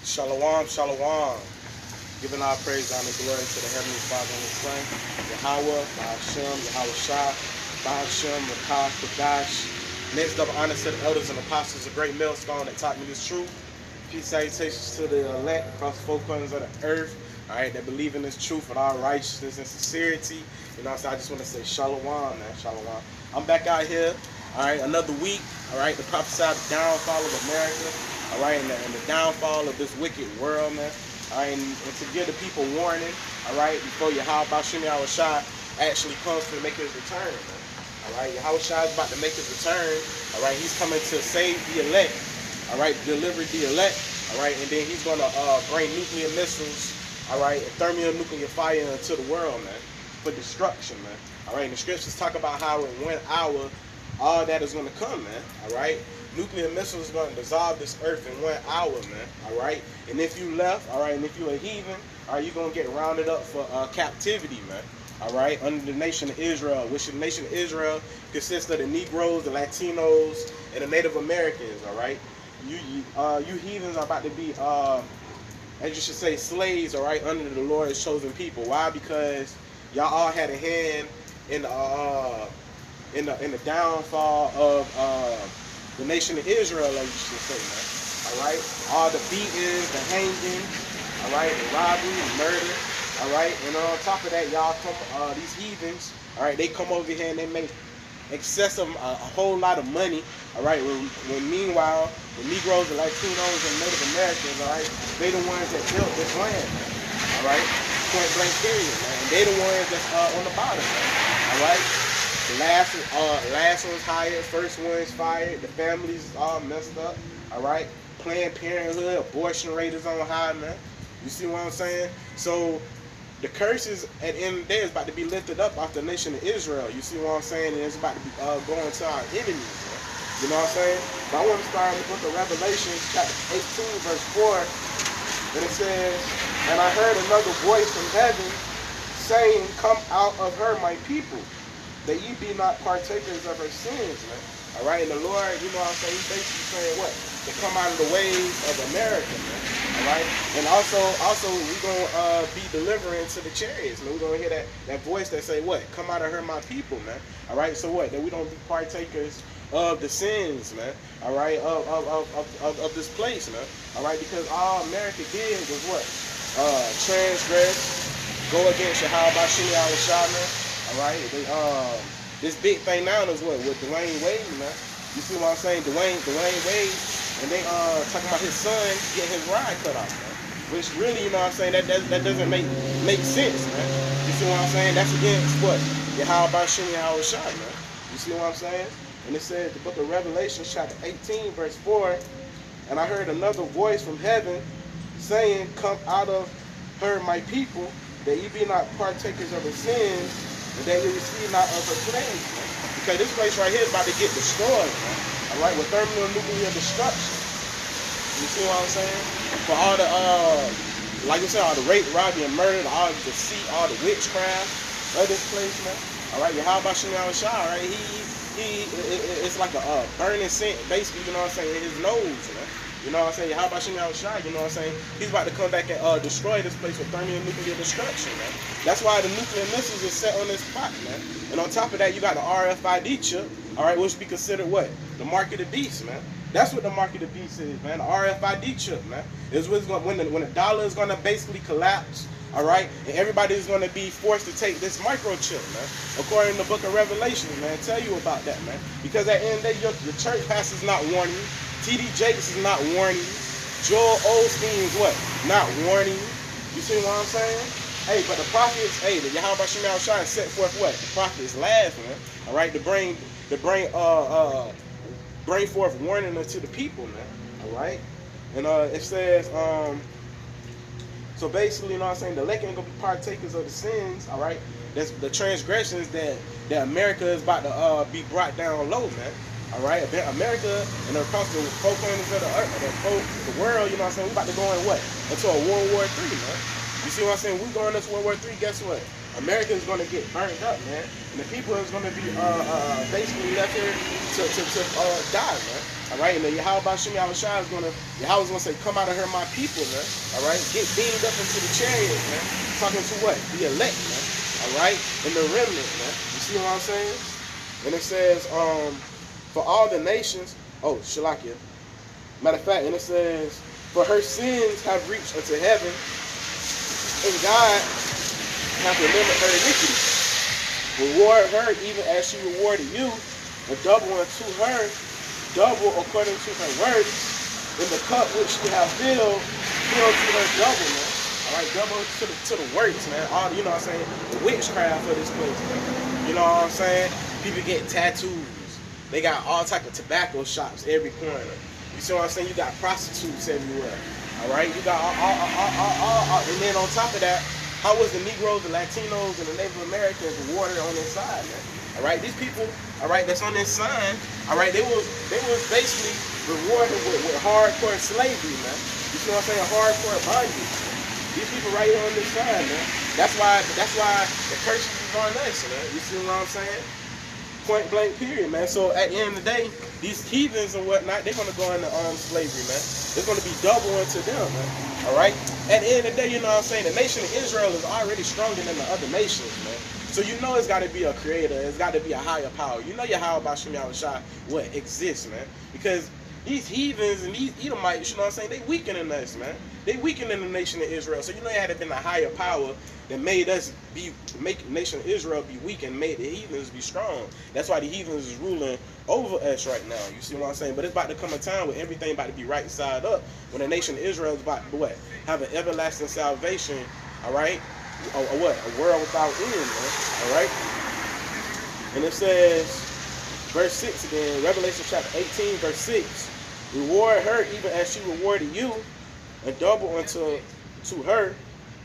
Shalom, shalom. Giving our praise, honor, and glory to the Heavenly Father and His Son, Yahweh, Ba'ashem, Yahweh Shah, Ba'ashem, Rakah, Kadash. Next up, honor to the elders and apostles, a great millstone that taught me this truth. Peace, salutations to the elect across the four corners of the earth, all right, that believe in this truth with all righteousness and sincerity. You know what I'm saying? I just want to say shalom, man, shalom. I'm back out here, all right, another week, all right, to prophesy the downfall of America, all right, and the downfall of this wicked world, man. All right, and to give the people warning, all right, before Yahweh Ba'ashem Yahweh Shai actually comes to make his return, man. All right, Yahweh Shai is about to make his return. All right, he's coming to save the elect. All right, deliver the elect. All right, and then he's going to bring nuclear missiles, all right, and thermonuclear fire into the world, man, for destruction, man. All right, and the scriptures talk about how in 1 hour all that is going to come, man. All right. Nuclear missiles is going to dissolve this earth in 1 hour, man. All right. And if you left, all right, and if you're a heathen, all right, you're going to get rounded up for captivity, man. All right. Under the nation of Israel, which the nation of Israel consists of the Negroes, the Latinos, and the Native Americans. All right. You heathens are about to be, as you should say, slaves. All right, under the Lord's chosen people. Why? Because y'all all had a hand in the downfall of the nation of Israel, as you should say, man. All right? All the beatings, the hanging, all right, the robbery, the murder, all right? And on top of that, y'all come, these heathens, all right, they come over here and they make excessive, a whole lot of money, all right? When meanwhile, the Negroes, the Latinos, and Native Americans, all right, they the ones that built this land, man. All right? Point blank period, man. And they the ones that's on the bottom, man. All right? The last one's hired, first one's fired, the families all messed up, all right? Planned Parenthood, abortion rate is on high, man. You see what I'm saying? So the curses at the end of the day is about to be lifted up off the nation of Israel. You see what I'm saying? And it's about to be going to our enemies, man. You know what I'm saying? But I want to start in the book of Revelation, chapter 18, verse 4, and it says, "And I heard another voice from heaven saying, Come out of her, my people, that ye be not partakers of her sins," man. All right, and the Lord, you know what I'm saying, he's basically saying what? To come out of the ways of America, man. All right, and also we're going to be delivering to the chariots, man. We're going to hear that voice that say what? Come out of her, my people, man. All right, so what? That we don't be partakers of the sins, man. All right, of this place, man. All right, because all America did was what? Transgress, go against Yahweh Ba'ashem Yahweh Shai, man. All right, this big thing now is what with Dwayne Wade, man. You see what I'm saying? Dwayne Wade, and they talking about his son getting his ride cut off, man. Which really, you know what I'm saying? That doesn't make sense, man. You see what I'm saying? That's against what? Yahweh Ba'ashem Yahweh Shai, man. You see what I'm saying? And it says the book of Revelation, chapter 18, verse 4, "And I heard another voice from heaven saying, Come out of her, my people, that ye be not partakers of her sins, and that you receive not of her plagues," man. Because this place right here is about to get destroyed, man. All right, with thermonuclear destruction. You see what I'm saying? For all the, like you said, all the rape, robbery, and murder, all the deceit, all the witchcraft of this place, man. All right, Yahweh Ba'ashem Yahweh Shai, all right? It's like a burning scent, basically, you know what I'm saying, in his nose, man. You know what I'm saying? Yahweh Ba'ashem Yahweh Shai, you know what I'm saying? He's about to come back and destroy this place with thermonuclear destruction, man. That's why the nuclear missiles is set on this spot, man. And on top of that, you got the RFID chip, all right, which be considered what? The mark of the beast, man. That's what the mark of the beast is, man. The RFID chip, man. Is what's going when the dollar is going to basically collapse, all right, and everybody is going to be forced to take this microchip, man. According to the book of Revelation, man, tell you about that, man. Because at the end of the day, your church pastor's not warning you. T.D. Jakes is not warning you. Joel Osteen is what? Not warning you. You see what I'm saying? Hey, but the prophets, hey, the Yahweh Ba'ashem Yahweh Shai set forth what? The prophets last, man. All right, to bring forth warning unto the people, man. All right, and it says, so basically, you know what I'm saying, the elect ain't gonna be partakers of the sins, all right. That's the transgressions that America is about to be brought down low, man. All right, America and across the four corners of the earth, the world, you know what I'm saying, we about to go in what? Into a World War III, man. You see what I'm saying? We going into World War III. Guess what? America is going to get burnt up, man. And the people is going to be basically left here to die, man. All right, and then Yahweh Bashim Yahushua is Yahweh's gonna say, come out of her, my people, man. All right, get beamed up into the chariot, man. Talking to what? The elect, man. All right, and the remnant, man. You see what I'm saying? And it says, for all the nations. Oh, Shalakia. Matter of fact, and it says, for her sins have reached unto heaven, and God hath remembered her iniquity. Reward her even as she rewarded you, and double unto her, double according to her works. In the cup which she hath filled, fill to her double, man. All right, double to the works, man. All, you know what I'm saying? The witchcraft for this place, man. You know what I'm saying? People get tattoos. They got all type of tobacco shops every corner. You see what I'm saying? You got prostitutes everywhere. All right, you got all, and then on top of that, how was the Negroes, the Latinos, and the Native Americans rewarded on this side, man? All right, these people, all right, that's on this sign, all right, they was basically rewarded with hardcore slavery, man. You see what I'm saying? Hardcore bondage. These people right here on this sign, man. That's why the curses is on us, man. You see what I'm saying? Point blank period, man. So at the end of the day, these heathens and whatnot, they're gonna go into slavery, man. It's gonna be double into them, man. All right. At the end of the day, you know what I'm saying? The nation of Israel is already stronger than the other nations, man. So you know it's got to be a creator. It's got to be a higher power. You know Yahweh Bashim Yahushua what exists, man. Because these heathens and these Edomites, you know what I'm saying? They weakening us, man. They weakening the nation of Israel. So you know it had to been a higher power that made us make the nation of Israel be weak and made the heathens be strong. That's why the heathens is ruling over us right now. You see what I'm saying? But it's about to come a time where everything about to be right side up. When the nation of Israel is about to what? Have an everlasting salvation, all right? Or what? A world without end, man. All right? And it says, verse 6 again, Revelation chapter 18, verse 6. Reward her even as she rewarded you, and double unto her,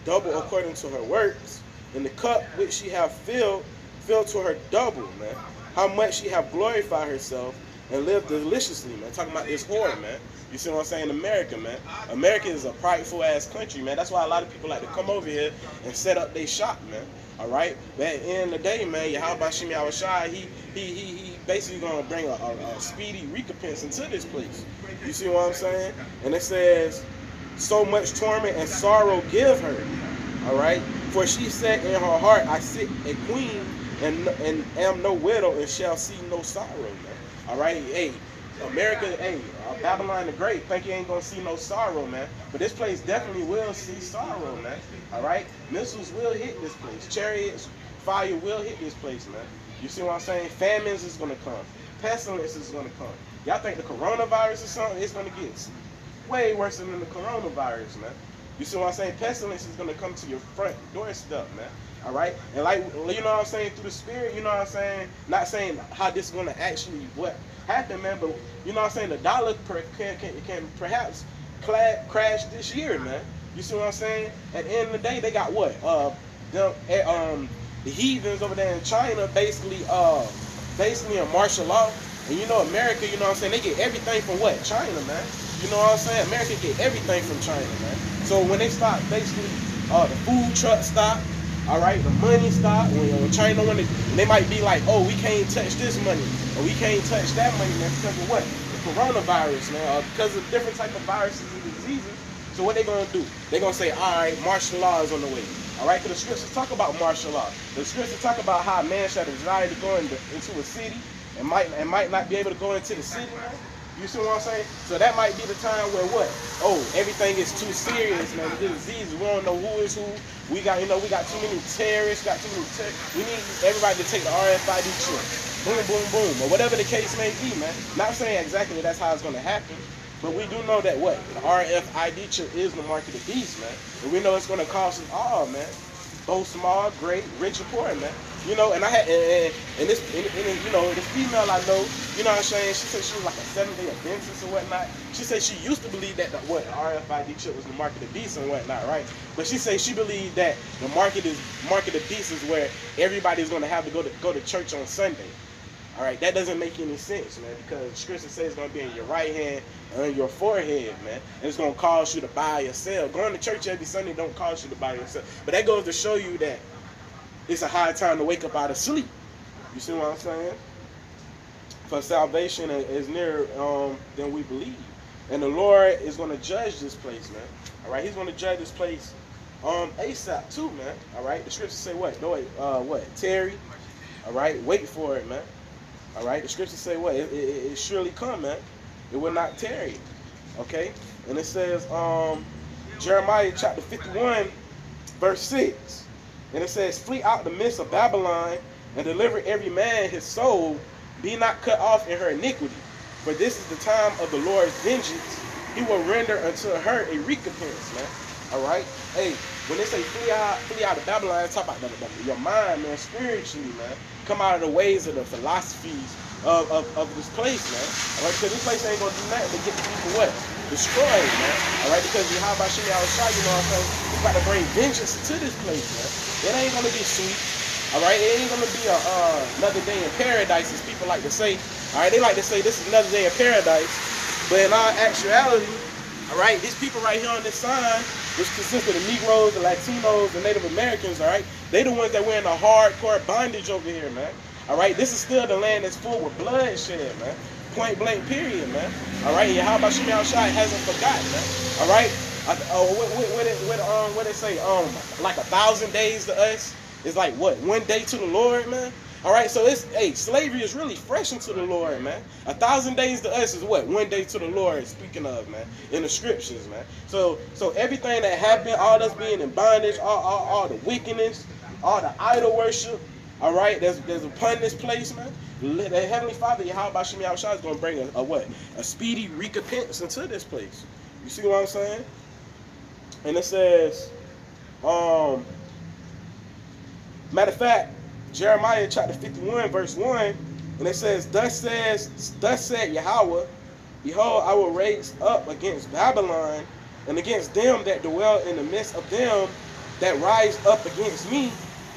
double according to her works. In the cup which she have filled to her double, man. How much she have glorified herself and lived deliciously, man. Talking about this whore, man. You see what I'm saying? America, man. America is a prideful ass country, man. That's why a lot of people like to come over here and set up their shop, man. All right? But at the end of the day, man, Yahweh Bashim Yahushua, he basically gonna bring a speedy recompense into this place. You see what I'm saying? And it says, so much torment and sorrow give her. All right? For she said in her heart, I sit a queen and am no widow and shall see no sorrow, man. All right? Hey, America, hey, Babylon the Great think you ain't gonna see no sorrow, man. But this place definitely will see sorrow, man. All right? Missiles will hit this place. Chariots, fire will hit this place, man. You see what I'm saying? Famines is gonna come. Pestilence is gonna come. Y'all think the coronavirus or something? It's gonna get way worse than the coronavirus, man. You see what I'm saying? Pestilence is gonna come to your front doorstep, man. All right? And like, you know what I'm saying? Through the spirit, you know what I'm saying? Not saying how this is gonna actually happen, man, but you know what I'm saying? The dollar can perhaps crash this year, man. You see what I'm saying? At the end of the day, they got what? The heathens over there in China basically in martial law. And you know America, you know what I'm saying? They get everything from what? China, man. You know what I'm saying? America get everything from China, man. So when they stop, basically, the food trucks stop, all right, the money stop. When China they might be like, oh, we can't touch this money, or we can't touch that money, man, because of what? The coronavirus, man, because of different type of viruses and diseases. So what they gonna do? They gonna say, all right, martial law is on the way. All right, because the scriptures talk about martial law. The scriptures talk about how a man shall desire to go into a city and might not be able to go into the city, man. You see what I'm saying? So that might be the time where what? Oh, everything is too serious, man. The disease, we don't know who is who. We got too many terrorists, we need everybody to take the RFID chip. Boom, boom, boom. Or whatever the case may be, man. Not saying exactly that's how it's gonna happen. But we do know that what? The RFID chip is the mark of the beast, man. And we know it's gonna cost us all, man. Both small, great, rich, and poor, man. You know, and I had, and this, you know, this female I know, you know what I'm saying? She said she was like a 7-day Adventist or whatnot. She said she used to believe that the RFID chip was the mark of the beast and whatnot, right? But she said she believed that the mark of the beast is where everybody's gonna have to go to church on Sunday. All right, that doesn't make any sense, man, because the scripture says it's going to be in your right hand and on your forehead, man. And it's going to cause you to buy or sell. Going to church every Sunday don't cause you to buy or sell. But that goes to show you that it's a high time to wake up out of sleep. You see what I'm saying? For salvation is nearer than we believe. And the Lord is going to judge this place, man. All right, He's going to judge this place ASAP too, man. All right, the scriptures say what? No, wait, what? Tarry. All right, wait for it, man. All right, the scriptures say what? It surely come, man. It will not tarry. Okay, and it says Jeremiah chapter 51, verse 6. And it says, flee out the midst of Babylon and deliver every man his soul. Be not cut off in her iniquity. For this is the time of the Lord's vengeance. He will render unto her a recompense, man. All right? Hey, when they say flee out of Babylon, it's talking about your mind, man, spiritually, man. Come out of the ways of the philosophies of this place, man. All right? Because this place ain't going to do nothing to get the people what? Destroyed, man. All right? Because you how about Shimmy outside, you know what I'm saying? He's about to bring vengeance to this place, man. It ain't going to be sweet. All right? It ain't going to be another day in paradise, as people like to say. All right? They like to say this is another day in paradise. But in all actuality, all right, these people right here on this sign, which consists of the Negroes, the Latinos, the Native Americans, all right, they the ones that wear in the hardcore bondage over here, man. All right, this is still the land that's full with bloodshed, man. Point blank, period, man. All right, yeah, how about Shimmy Al-Shai hasn't forgotten, man. All right, what they say, like 1,000 days to us is like what, 1 day to the Lord, man. All right, so it's, hey, slavery is really fresh into the Lord, man. 1,000 days to us is what? 1 day to the Lord, speaking of, man, in the scriptures, man. So everything that happened, all us being in bondage, all the wickedness, all the idol worship, all right, there's upon this place, man. The Heavenly Father, Yahweh Shemi Yahushua, is going to bring a what? A speedy recompense into this place. You see what I'm saying? And it says, matter of fact, Jeremiah chapter 51, verse 1, and it says, thus said Yahweh, behold, I will raise up against Babylon and against them that dwell in the midst of them that rise up against me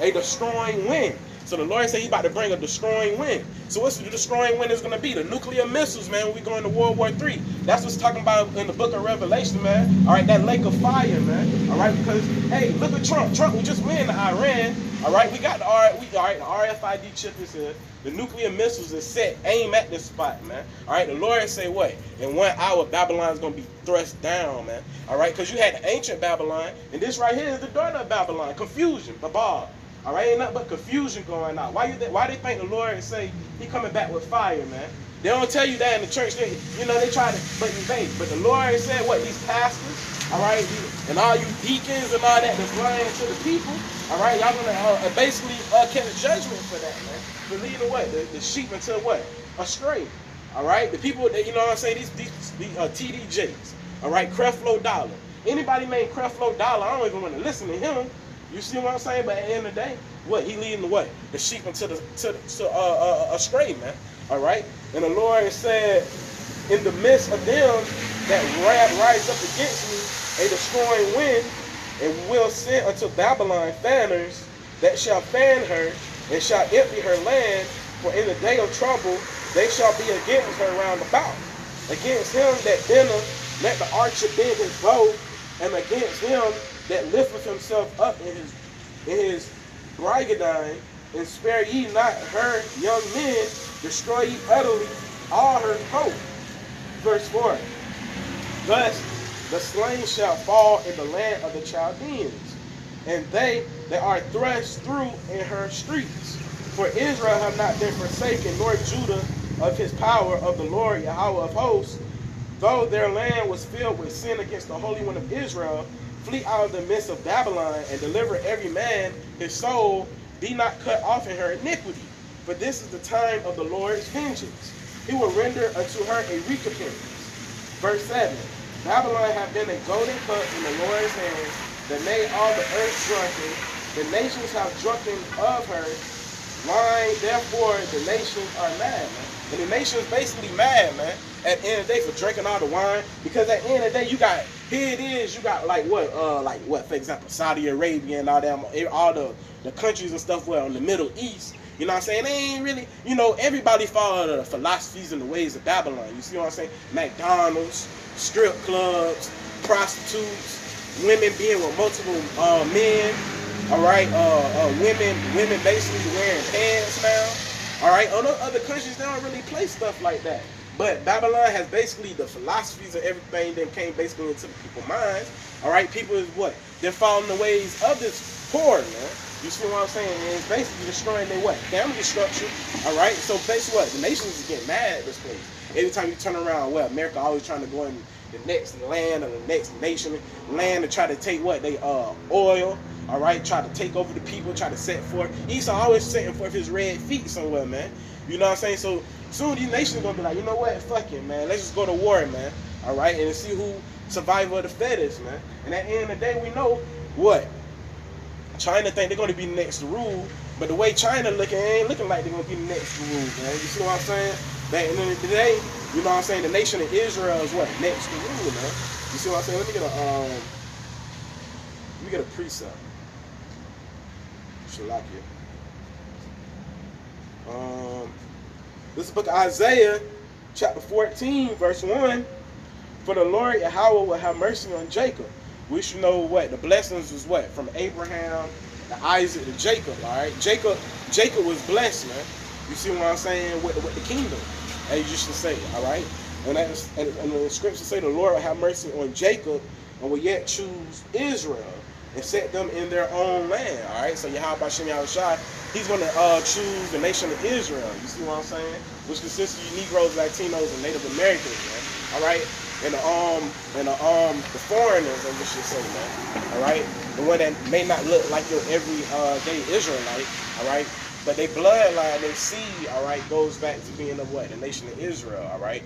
a destroying wind. So the Lord said He's about to bring a destroying wind. So what's the destroying wind is going to be? The nuclear missiles, man, when we go into World War III. That's what's talking about in the book of Revelation, man. All right, that lake of fire, man. All right, because, hey, look at Trump. Trump, we just win Iran. All right, we got the RFID chip is here. The nuclear missiles is set, aim at this spot, man. All right, the Lord say what? In 1 hour, Babylon's going to be thrust down, man. All right, because you had the ancient Babylon, and this right here is the daughter of Babylon, confusion, Babal. All right, ain't nothing but confusion going on. Why they think the Lord say He coming back with fire, man? They don't tell you that in the church. They try to invade. But the Lord said what? These pastors, all right, and all you deacons and all that that's lying to the people, all right, y'all gonna basically catch judgment for that, man. For leading what? The sheep into what? Astray. All right, the people that, you know what I'm saying, these TDJs, all right, Creflo Dollar. Anybody named Creflo Dollar, I don't even want to listen to him. You see what I'm saying? But at the end of the day, what? He leading the what? The sheep into astray, man. All right? And the Lord said, in the midst of them that rise up against me, a destroying wind, and will send unto Babylon fanners that shall fan her, and shall empty her land, for in the day of trouble they shall be against her round about. Against him that bendeth, let the archer bend his bow, and against him that lifteth himself up in his brigadine, and spare ye not her young men, destroy ye utterly all her hope. Verse 4. Thus the slain shall fall in the land of the Chaldeans, and they that are thrust through in her streets. For Israel have not been forsaken, nor Judah of his power of the Lord Yahweh of hosts, though their land was filled with sin against the Holy One of Israel. Flee out of the midst of Babylon, and deliver every man his soul. Be not cut off in her iniquity, for this is the time of the Lord's vengeance. He will render unto her a recompense. Verse 7. Babylon hath been a golden cup in the Lord's hands, that made all the earth drunken. The nations have drunken of her wine, therefore the nations are mad, man. And the nations basically mad, man, at the end of the day for drinking all the wine. Because at the end of the day, you got, here it is, you got like what, for example, Saudi Arabia and all that, all the countries and stuff in the Middle East. You know what I'm saying? They ain't really, everybody follow the philosophies and the ways of Babylon. You see what I'm saying? McDonald's, strip clubs, prostitutes, women being with multiple men. All right, women basically wearing pants now. All right, other countries, they don't really play stuff like that. But Babylon has basically the philosophies of everything that came basically into the people's minds. All right, people is what? They're following the ways of this poor, man. You see what I'm saying? And it's basically destroying their what? Family structure. All right, so basically what? The nations is getting mad at this place. Anytime you turn around, well, America always trying to go in the next land or the next nation land to try to take what? They oil. All right, try to take over the people, try to set forth. Esau always setting forth his red feet somewhere, man. You know what I'm saying? So soon these nations gonna be like, you know what? Fuck it, man. Let's just go to war, man. All right, and see who survival of the fittest, man. And at the end of the day, we know what China think they're gonna be next to rule, but the way China looking, ain't looking like they're gonna be next to rule, man. You see what I'm saying? But at the end of the day, you know what I'm saying? The nation of Israel is what next to rule, man. You see what I'm saying? Let me get a precept. Shalakia. This is the book of Isaiah, chapter 14, verse 1. For the Lord Yahweh will have mercy on Jacob. We should know what? The blessings was what? From Abraham to Isaac to Jacob, all right? Jacob was blessed, man. You see what I'm saying? With the kingdom, as you should say, all right? And the scriptures say the Lord will have mercy on Jacob and will yet choose Israel and set them in their own land, all right? So Yahweh Bashem Yahushua, he's going to choose the nation of Israel. You see what I'm saying? Which consists of Negroes, Latinos, and Native Americans, man. All right, and the foreigners, as we should say, man. All right, the one that may not look like your everyday Israelite. All right, but they bloodline, they seed, all right, goes back to being of what? The nation of Israel. All right,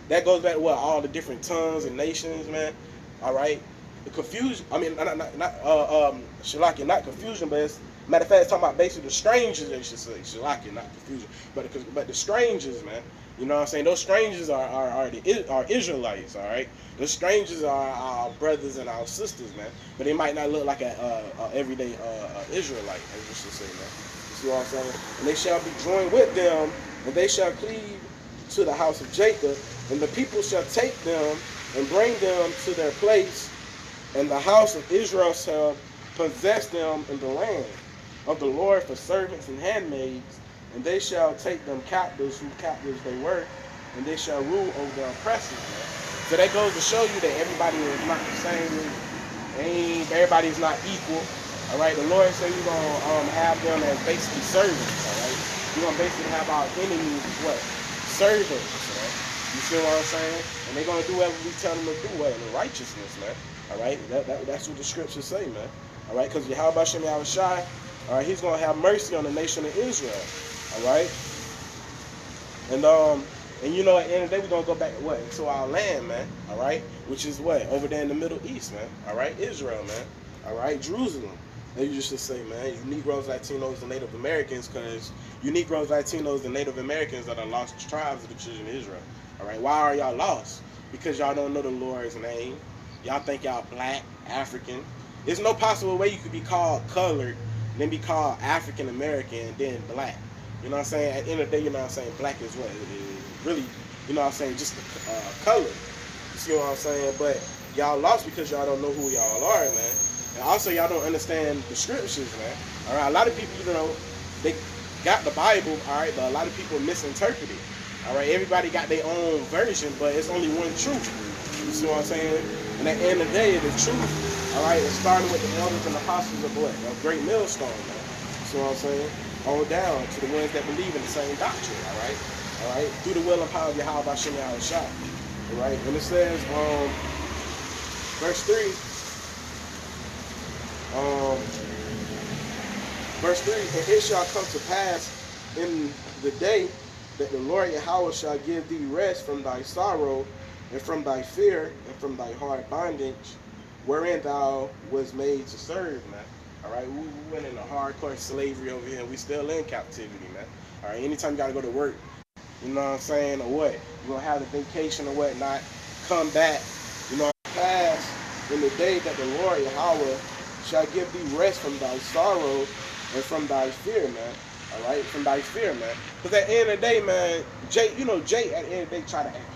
that goes back to what? All the different tongues and nations, man. All right. The confusion, I mean, not Shalakia, not confusion, but it's, matter of fact, it's talking about basically the strangers, they should say. Shalakia, not confusion. But the strangers, man. You know what I'm saying? Those strangers are Israelites, all right? Those strangers are our brothers and our sisters, man. But they might not look like a everyday Israelite, as we should say, man. You see what I'm saying? And they shall be joined with them, and they shall cleave to the house of Jacob, and the people shall take them and bring them to their place, and the house of Israel shall possess them in the land of the Lord for servants and handmaids, and they shall take them captives, whose captives they were, and they shall rule over their oppressors. Man. So that goes to show you that everybody is not the same. Everybody is not equal. All right, the Lord said we're gonna have them as basically servants. All right, we're gonna basically have our enemies as what? Servants. Right? You see what I'm saying? And they're gonna do whatever we tell them to do, in righteousness, man. All right, that's what the scriptures say, man. All right, because Yahweh Bashem Yahushua, all right, he's gonna have mercy on the nation of Israel. All right, and you know, at the end of the day, we're gonna go back what to our land, man. All right, which is what over there in the Middle East, man. All right, Israel, man. All right, Jerusalem. They used to say, man, you Negroes, Latinos, and Native Americans, because you Negroes, Latinos, and Native Americans are the lost tribes of the children of Israel. All right, why are y'all lost? Because y'all don't know the Lord's name. Y'all think y'all black, African. There's no possible way you could be called colored, and then be called African American, and then black. You know what I'm saying? At the end of the day, you know what I'm saying? Black is what? It is really, you know what I'm saying? Just color. You see what I'm saying? But y'all lost because y'all don't know who y'all are, man. And also, y'all don't understand the scriptures, man. All right? A lot of people, you know, they got the Bible, all right? But a lot of people misinterpret it. All right? Everybody got their own version, but it's only one truth. You see what I'm saying? And at the end of the day, the truth, all right, it started with the elders and apostles of what? A great millstone, man. You see what I'm saying? On down to the ones that believe in the same doctrine, all right? All right? Through the will and power of Yahweh Bashem Yahushua. All right? And it says, verse 3, and it shall come to pass in the day that the Lord Yahweh shall give thee rest from thy sorrow and from thy fear and from thy hard bondage, wherein thou was made to serve, man. All right, we went into hardcore slavery over here, and we still in captivity, man. All right, anytime you got to go to work, you know what I'm saying, or what, you're going to have a vacation or whatnot, come back, you know, pass in the day that the Lord Yahweh shall give thee rest from thy sorrow and from thy fear, man. All right, from thy fear, man. Because at the end of the day, man, Jay, at the end of the day, try to act